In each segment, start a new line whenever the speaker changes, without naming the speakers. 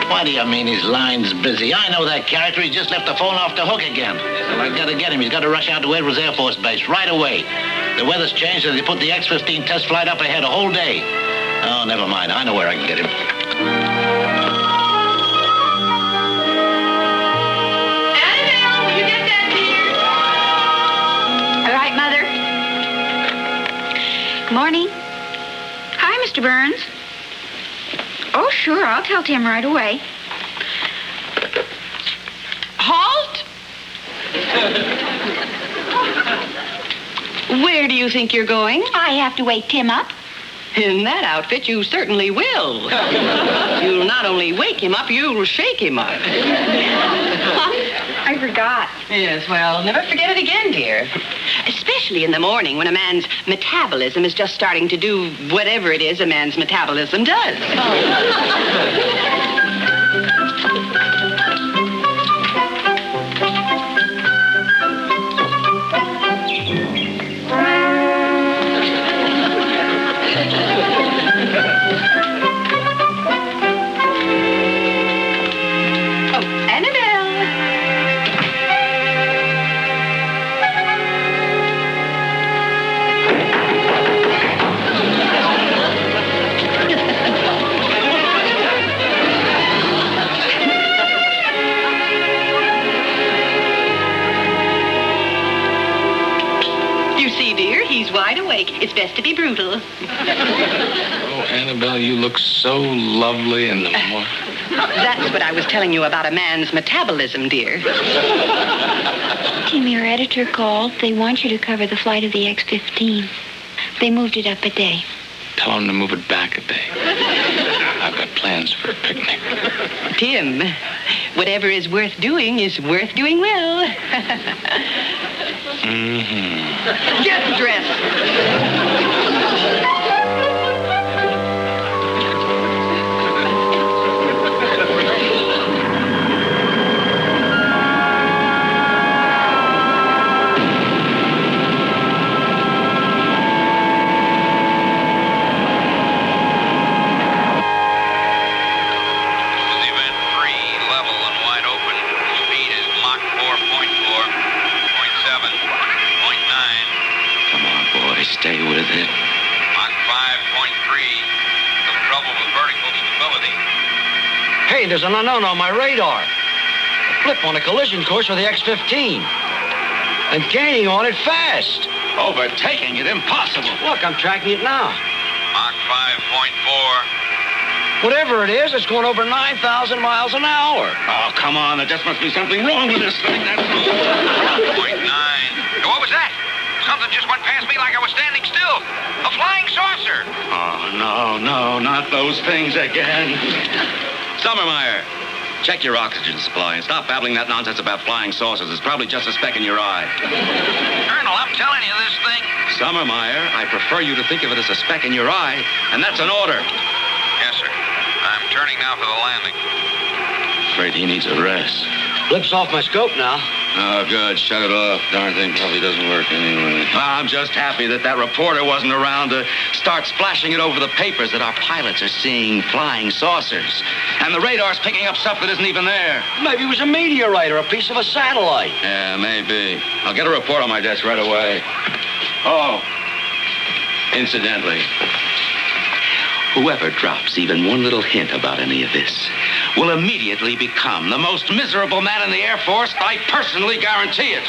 What do you mean his line's busy? I know that character. He just left the phone off the hook again. Well, I've got to get him. He's got to rush out to Edwards Air Force Base right away. The weather's changed, so they put the X-15 test flight up ahead a whole day. Oh, never mind. I know where I can get him.
Annabelle, will you get that dear?
All right, Mother. Good morning. Hi, Mr. Burns. Oh, sure. I'll tell Tim right away.
Halt! Where do you think you're going?
I have to wake Tim up.
In that outfit, you certainly will. You'll not only wake him up, you'll shake him up.
I forgot.
Yes, well, never forget it again, dear. Especially in the morning when a man's metabolism is just starting to do whatever it is a man's metabolism does. It's best to be brutal.
Oh, Annabelle, you look so lovely in the morning.
That's what I was telling you about a man's metabolism, dear.
Tim, your editor called. They want you to cover the flight of the X-15. They moved it up a day.
Tell them to move it back a day. I've got plans for a picnic.
Tim, whatever is worth doing well.
Mm-hmm.
Get dressed.
Stay with it.
Mach 5.3. Some trouble with vertical stability.
Hey, there's an unknown on my radar. A blip on a collision course with the X-15. And gaining on it fast.
Overtaking it? Impossible.
Look, I'm tracking it now.
Mach 5.4.
Whatever it is, it's going over 9,000 miles an hour.
Oh, come on. There just must be something wrong with this thing. That's
.9. What was that? Something just went past me like I was standing still. A flying saucer.
Oh, no, not those things again.
Sommermeyer, check your oxygen supply and stop babbling that nonsense about flying saucers. It's probably just a speck in your eye.
Colonel, I'm telling you this thing.
Sommermeyer, I prefer you to think of it as a speck in your eye, and that's an order.
Yes, sir. I'm turning now for the landing.
Afraid he needs a rest.
Blip's off my scope now.
Oh, good. Shut it off. Darn thing probably doesn't work anyway. I'm just happy that reporter wasn't around to start splashing it over the papers that our pilots are seeing flying saucers. And the radar's picking up stuff that isn't even there.
Maybe it was a meteorite or a piece of a satellite.
Yeah, maybe. I'll get a report on my desk right away. Oh, incidentally, whoever drops even one little hint about any of this will immediately become the most miserable man in the Air Force. I personally guarantee it.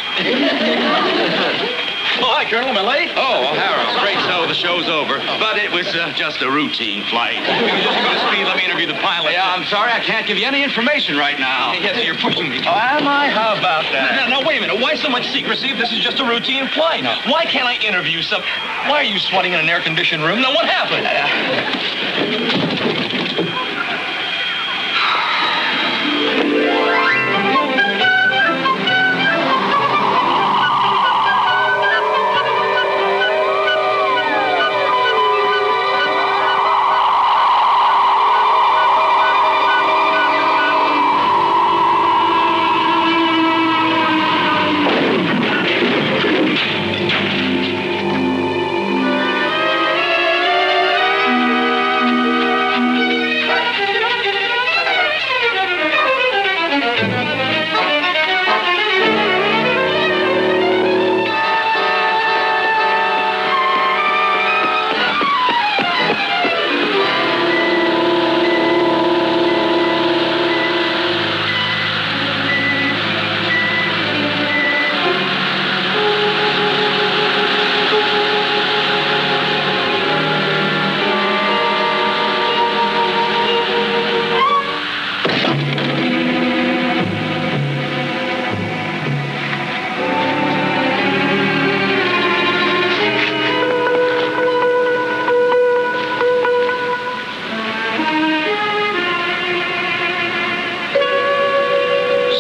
Oh, hi, Colonel. Am I late?
Oh, O'Hara, great. So the show's over. But it was just a routine flight.
You can just go to speed. Let me interview the pilot.
Yeah, I'm sorry. I can't give you any information right now.
Yes, you're pushing me.
Oh, am I? How about that?
No, wait a minute. Why so much secrecy if this is just a routine flight? Why can't I interview some... Why are you sweating in an air-conditioned room? Now, what happened?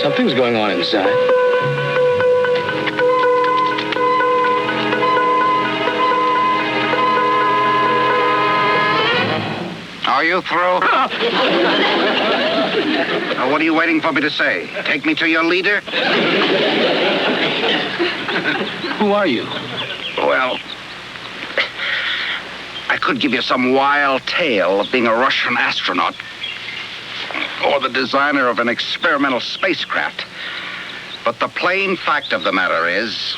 Something's going on inside.
Are you through? Now, what are you waiting for me to say? Take me to your leader?
Who are you?
Well, I could give you some wild tale of being a Russian astronaut or the designer of an experimental spacecraft. But the plain fact of the matter is,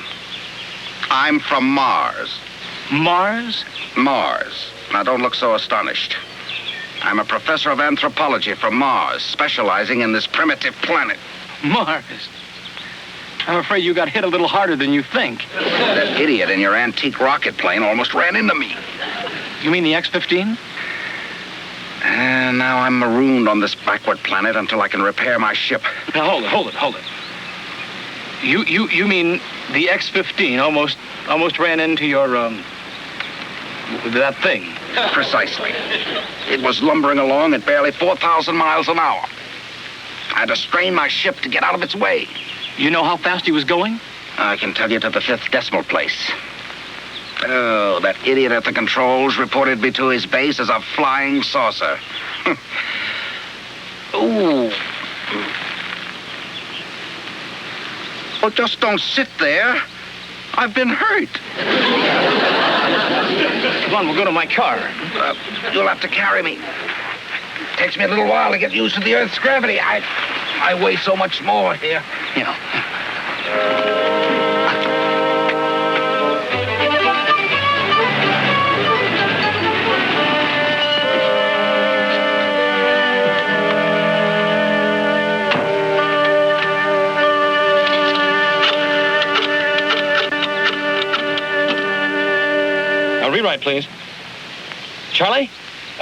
I'm from Mars.
Mars?
Mars. Now, don't look so astonished. I'm a professor of anthropology from Mars, specializing in this primitive planet.
Mars? I'm afraid you got hit a little harder than you think.
That idiot in your antique rocket plane almost ran into me.
You mean the X-15?
And now I'm marooned on this backward planet until I can repair my ship.
Now, hold it. You mean the X-15 almost ran into your, that thing?
Precisely. It was lumbering along at barely 4,000 miles an hour. I had to strain my ship to get out of its way.
You know how fast he was going?
I can tell you to the 5th decimal place. Oh, that idiot at the controls reported me to his base as a flying saucer. Ooh. Well, just don't sit there. I've been hurt.
Come on, we'll go to my car.
You'll have to carry me. Takes me a little while to get used to the Earth's gravity. I weigh so much more here.
Yeah.
Rewrite, please. Charlie?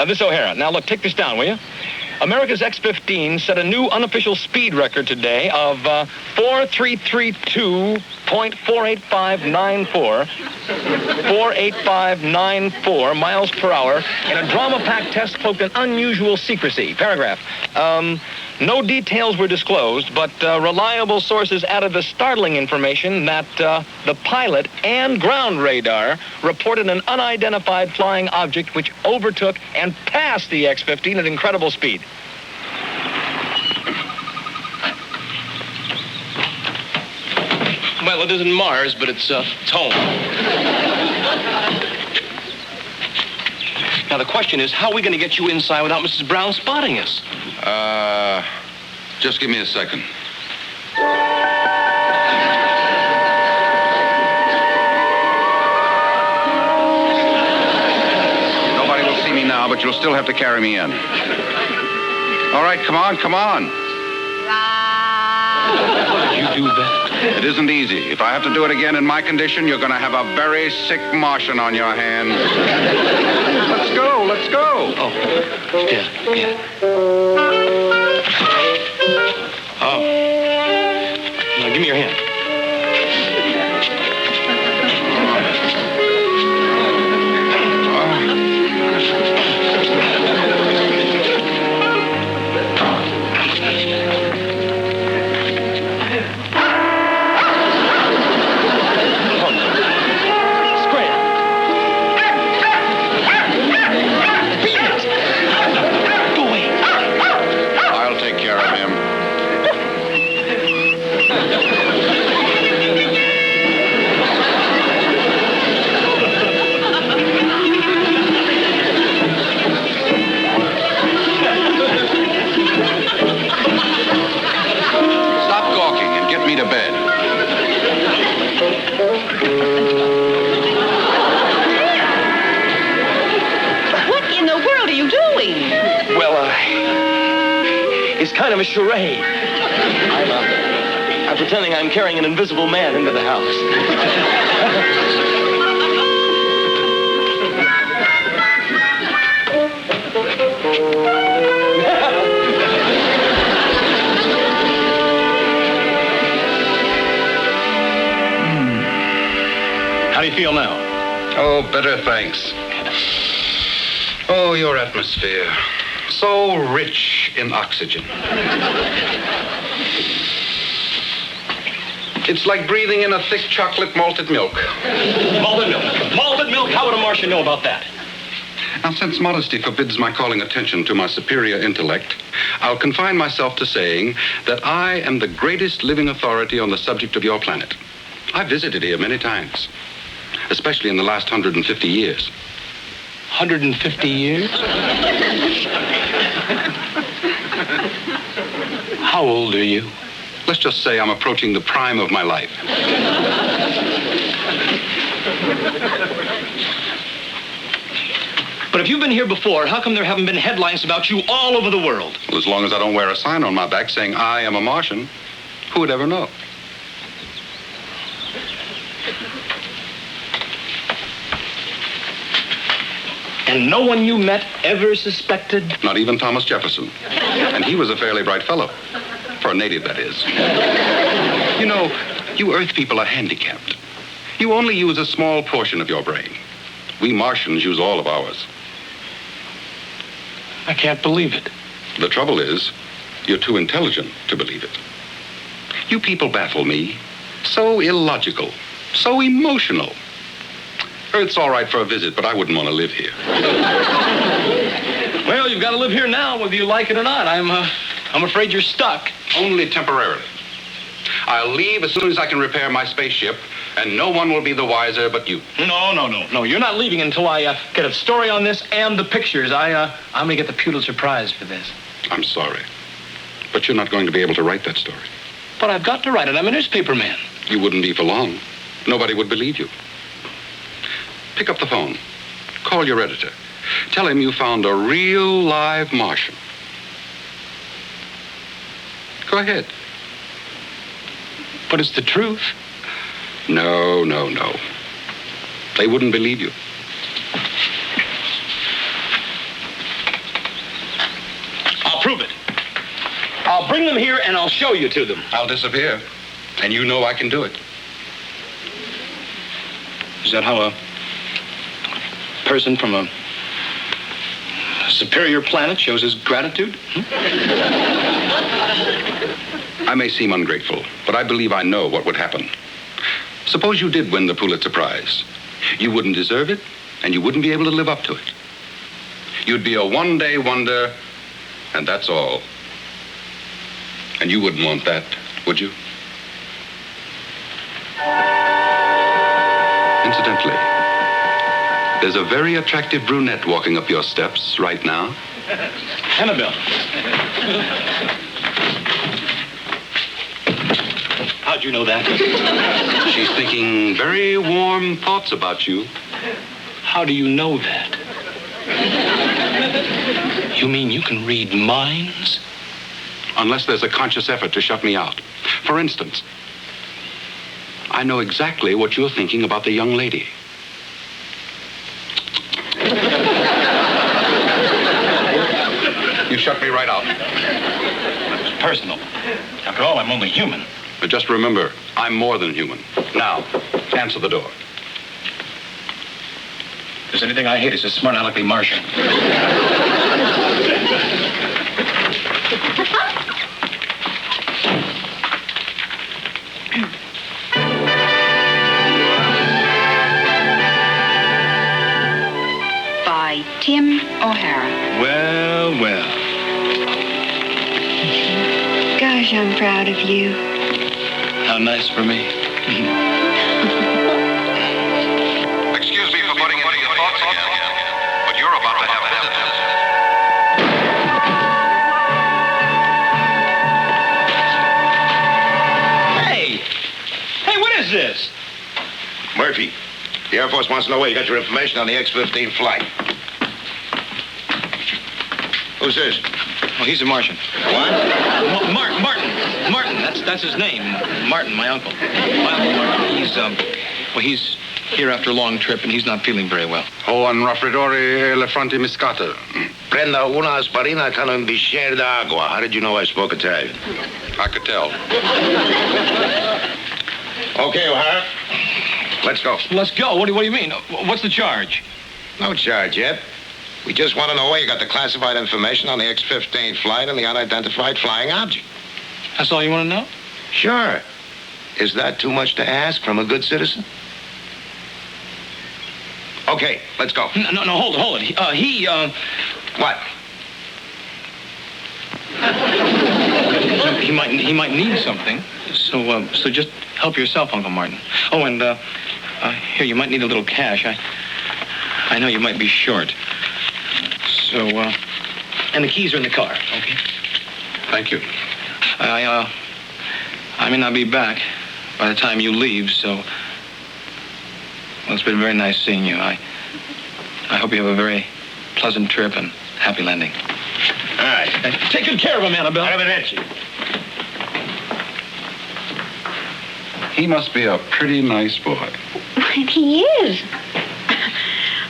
This O'Hara. Now, look, take this down, will you? America's X-15 set a new unofficial speed record today of 4332.48594. 48594 miles per hour in a drama-packed test cloaked in unusual secrecy. Paragraph. No details were disclosed, but reliable sources added the startling information that the pilot and ground radar reported an unidentified flying object which overtook and passed the X-15 at incredible speed. Well, it isn't Mars, but it's home. Now, the question is, how are we going to get you inside without Mrs. Brown spotting us?
Just give me a second. Nobody will see me now, but you'll still have to carry me in. All right, come on, come on.
You do that?
It isn't easy. If I have to do it again in my condition, you're going to have a very sick Martian on your hands. Let's go, let's go.
Oh, yeah. Oh. Now, give me your hand. It's kind of a charade. I'm pretending I'm carrying an invisible man into the house. How do you feel now?
Oh, better, thanks. Oh, your atmosphere. So rich in oxygen. It's like breathing in a thick chocolate malted milk.
Malted milk? Malted milk? How would a Martian know about that?
Now, since modesty forbids my calling attention to my superior intellect, I'll confine myself to saying that I am the greatest living authority on the subject of your planet. I've visited here many times, especially in the last 150 years.
150 years? How old are you?
Let's just say I'm approaching the prime of my life.
But if you've been here before, how come there haven't been headlines about you all over the world?
Well, as long as I don't wear a sign on my back saying I am a Martian, who would ever know?
And no one you met ever suspected?
Not even Thomas Jefferson. And he was a fairly bright fellow. For a native, that is. You know, you Earth people are handicapped. You only use a small portion of your brain. We Martians use all of ours.
I can't believe it.
The trouble is, you're too intelligent to believe it. You people baffle me. So illogical. So emotional. Earth's all right for a visit, but I wouldn't want to live here.
Well, you've got to live here now, whether you like it or not. I'm afraid you're stuck.
Only temporarily. I'll leave as soon as I can repair my spaceship, and no one will be the wiser but you.
No. You're not leaving until I get a story on this and the pictures. I'm going to get the Pulitzer Prize for this.
I'm sorry, but you're not going to be able to write that story.
But I've got to write it. I'm a newspaper man.
You wouldn't be for long. Nobody would believe you. Pick up the phone. Call your editor. Tell him you found a real live Martian. Go ahead.
But it's the truth.
No. They wouldn't believe you.
I'll prove it. I'll bring them here and I'll show you to them.
I'll disappear. And you know I can do it.
Is that how a person from a superior planet shows his gratitude?
I may seem ungrateful, but I believe I know what would happen. Suppose you did win the Pulitzer Prize. You wouldn't deserve it, and you wouldn't be able to live up to it. You'd be a one-day wonder, and that's all. And you wouldn't want that, would you?
Incidentally, there's a very attractive brunette walking up your steps right now.
Annabelle. How'd you know that?
She's thinking very warm thoughts about you.
How do you know that? You mean you can read minds?
Unless there's a conscious effort to shut me out. For instance, I know exactly what you're thinking about the young lady. You shut me right out.
It's personal. After all, I'm only human.
But just remember, I'm more than human. Now, answer the door.
If there's anything I hate, it's a smart alecky Martian.
By Tim O'Hara.
Well.
Gosh, I'm proud of you.
How nice for me.
Excuse me for putting into your thoughts again, but you're about to have a
Hey, what is this?
Murphy, the Air Force wants to know where you got your information on the X-15 flight. Who's this?
Oh, he's a Martian.
What?
Martin. That's his name. Martin, my uncle. My uncle Martin. He's here after a long trip, and he's not feeling very well.
Oh, un raffreddore elefante miscata.
Prenda una aspirina con un bicchiere d'acqua. How did you know I spoke Italian?
I could tell.
Okay, O'Hara. Let's go.
Let's go. What do you mean? What's the charge?
No charge yet. We just want to know where you got the classified information on the X-15 flight and the unidentified flying object.
That's all you want to know?
Sure. Is that too much to ask from a good citizen? Okay, let's go.
No, hold it.
What?
He might need something. So just help yourself, Uncle Martin. Oh, and here, you might need a little cash. I know you might be short. So, and the keys are in the car, okay?
Thank you.
I may not be back by the time you leave, so... Well, it's been very nice seeing you. I hope you have a very pleasant trip and happy landing.
All right.
Take good care of him, Annabelle.
Arrivederci.
He must be a pretty nice boy.
He is.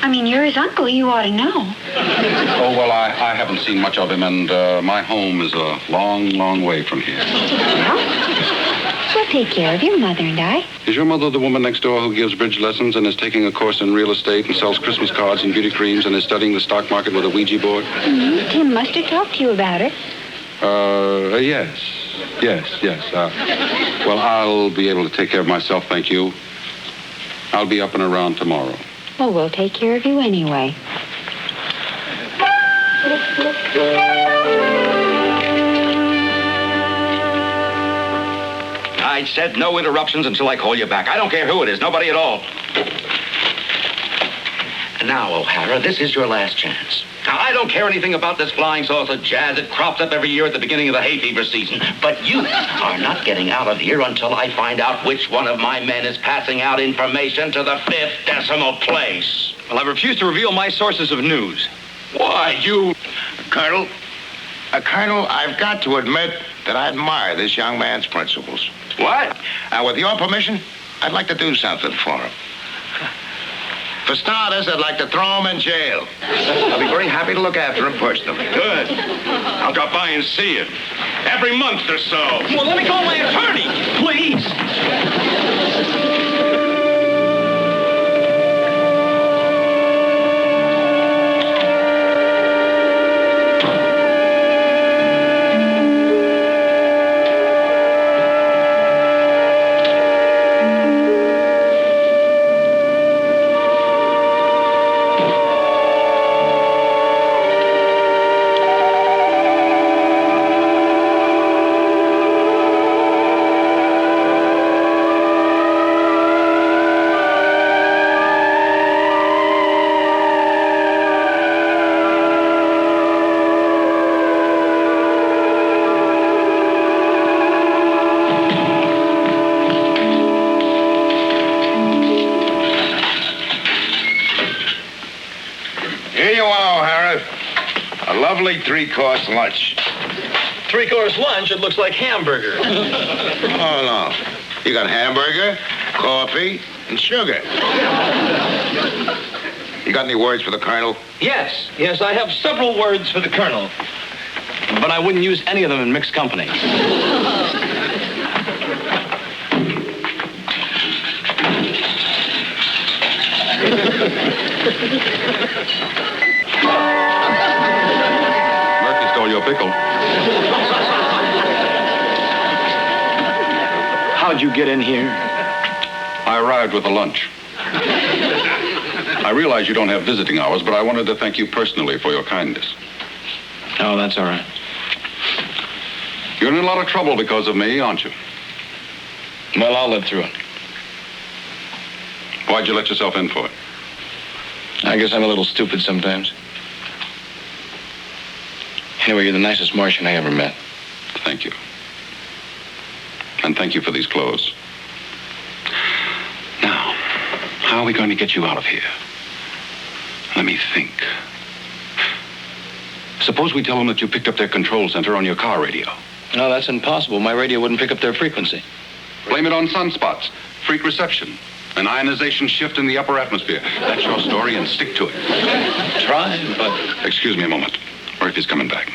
I mean, you're his uncle. You ought to know.
Oh, well, I haven't seen much of him, and my home is a long, long way from here.
Well, we'll take care of your mother and I.
Is your mother the woman next door who gives bridge lessons and is taking a course in real estate and sells Christmas cards and beauty creams and is studying the stock market with a Ouija board?
Mm-hmm. Tim must have talked to you about it.
Yes. Well, I'll be able to take care of myself, thank you. I'll be up and around tomorrow.
Well, we'll take care of you anyway.
I said no interruptions until I call you back. I don't care who it is, nobody at all. Now, O'Hara, this is your last chance. Now, I don't care anything about this flying saucer jazz. It crops up every year at the beginning of the hay fever season. But you are not getting out of here until I find out which one of my men is passing out information to the 5th decimal place.
Well, I refuse to reveal my sources of news.
Why, you... Colonel, I've got to admit that I admire this young man's principles.
What?
With your permission, I'd like to do something for him. For starters, I'd like to throw him in jail. I'll be very happy to look after him personally.
Good. I'll drop by and see you. Every month or so.
Well, let me call my attorney, please.
lovely three-course lunch.
Three-course lunch, it looks like hamburger.
Oh, no. You got hamburger, coffee, and sugar. You got any words for the Colonel?
Yes, I have several words for the Colonel. But I wouldn't use any of them in mixed company.
Murphy stole your pickle.
How'd you get in here?
I arrived with the lunch. I realize you don't have visiting hours, but I wanted to thank you personally for your kindness.
Oh, that's all right.
You're in a lot of trouble because of me, aren't you?
Well, I'll live through it.
Why'd you let yourself in for it?
I guess I'm a little stupid sometimes. Anyway, you're the nicest Martian I ever met.
Thank you. And thank you for these clothes. Now, how are we going to get you out of here? Let me think. Suppose we tell them that you picked up their control center on your car radio.
No, that's impossible. My radio wouldn't pick up their frequency.
Blame it on sunspots, freak reception, an ionization shift in the upper atmosphere. That's your story, and stick to it.
Try, but...
Excuse me a moment. Murphy's coming back.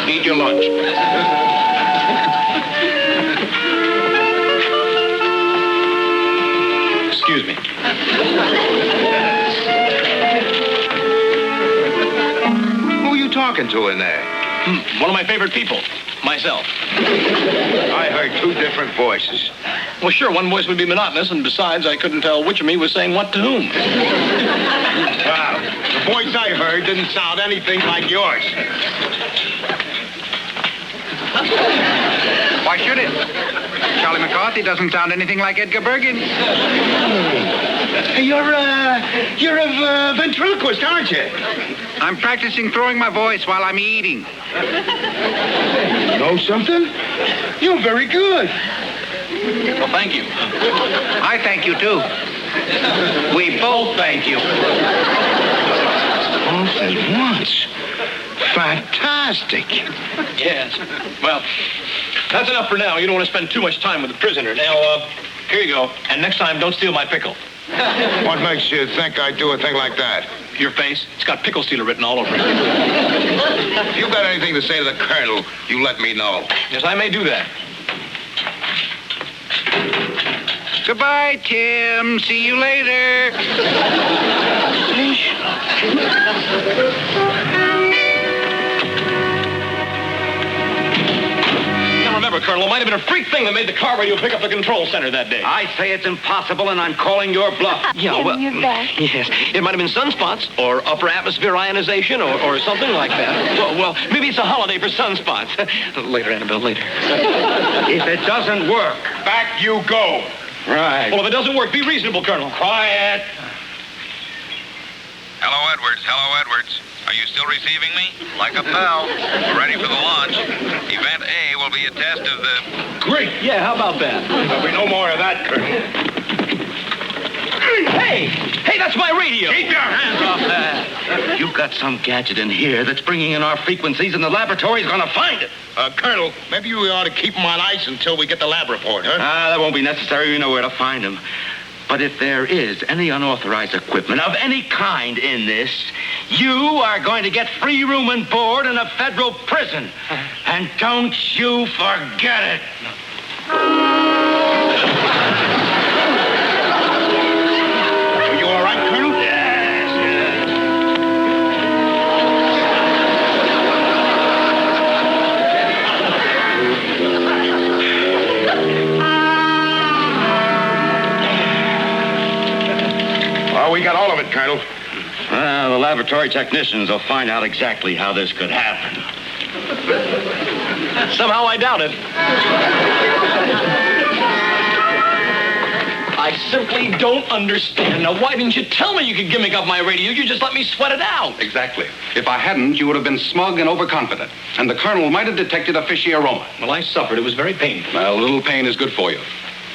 Eat your lunch.
Excuse me.
Who are you talking to in there?
One of my favorite people. Myself.
I heard two different voices.
Well, sure, one voice would be monotonous, and besides, I couldn't tell which of me was saying what to whom.
Well, the voice I heard didn't sound anything like yours.
Why should it? Charlie McCarthy doesn't sound anything like Edgar Bergen.
You're a ventriloquist, aren't you?
I'm practicing throwing my voice while I'm eating.
You know something? You're very good.
Well, thank you.
I thank you, too. We both thank you.
Both at once. Fantastic.
Yes. Well, that's enough for now. You don't want to spend too much time with the prisoner. Now, here you go. And next time, don't steal my pickle.
What makes you think I'd do a thing like that?
Your face. It's got pickle stealer written all over it.
If you've got anything to say to the Colonel, you let me know.
Yes, I may do that.
Goodbye, Tim. See you later.
Now remember, Colonel, it might have been a freak thing that made the car radio pick up the control center that day.
I say it's impossible, and I'm calling your bluff.
Yeah, well,
You're back.
yes, it might have been sunspots or upper atmosphere ionization or something like that. Well, maybe it's a holiday for sunspots. Later, Annabelle, later.
If it doesn't work, back you go.
Right. Well, if it doesn't work, be reasonable, Colonel.
Quiet.
Hello, Edwards. Hello, Edwards. Are you still receiving me? Like a pal. We're ready for the launch. Event A will be a test of the...
Great.
Yeah, how about that?
There'll be no more of that, Colonel.
Hey, that's my radio.
Keep your hands off that.
You've got some gadget in here that's bringing in our frequencies, and the laboratory's going to find it.
Colonel, maybe we ought to keep them on ice until we get the lab report, huh?
That won't be necessary. We know where to find them. But if there is any unauthorized equipment of any kind in this, you are going to get free room and board in a federal prison. And don't you forget it.
Are you all right, Colonel?
Yes.
Oh, we got all of it, Colonel.
The laboratory technicians will find out exactly how this could happen.
Somehow I doubt it. I simply don't understand. Now, why didn't you tell me you could gimmick up my radio? You just let me sweat it out.
Exactly. If I hadn't, you would have been smug and overconfident. And the Colonel might have detected a fishy aroma.
Well, I suffered. It was very painful.
Well, a little pain is good for you.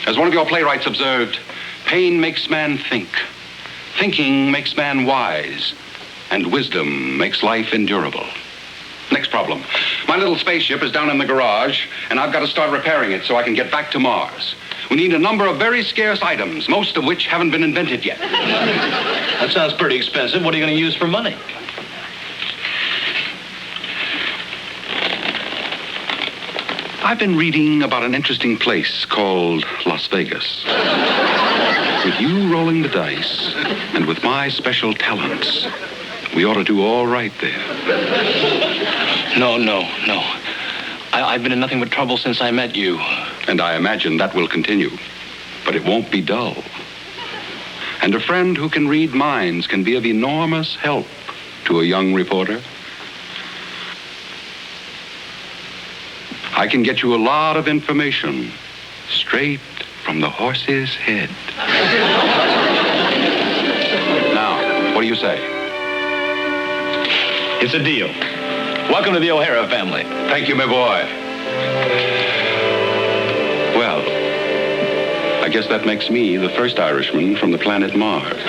As one of your playwrights observed, pain makes man think. Thinking makes man wise, and wisdom makes life endurable. Next problem. My little spaceship is down in the garage, and I've got to start repairing it so I can get back to Mars. We need a number of very scarce items, most of which haven't been invented yet.
That sounds pretty expensive. What are you going to use for money?
I've been reading about an interesting place called Las Vegas. With you rolling the dice, and with my special talents, we ought to do all right there.
No. I've been in nothing but trouble since I met you.
And I imagine that will continue. But it won't be dull. And a friend who can read minds can be of enormous help to a young reporter. I can get you a lot of information straight from the horse's head. Now, what do you say?
It's a deal. Welcome to the O'Hara family.
Thank you, my boy. Well, I guess that makes me the first Irishman from the planet Mars.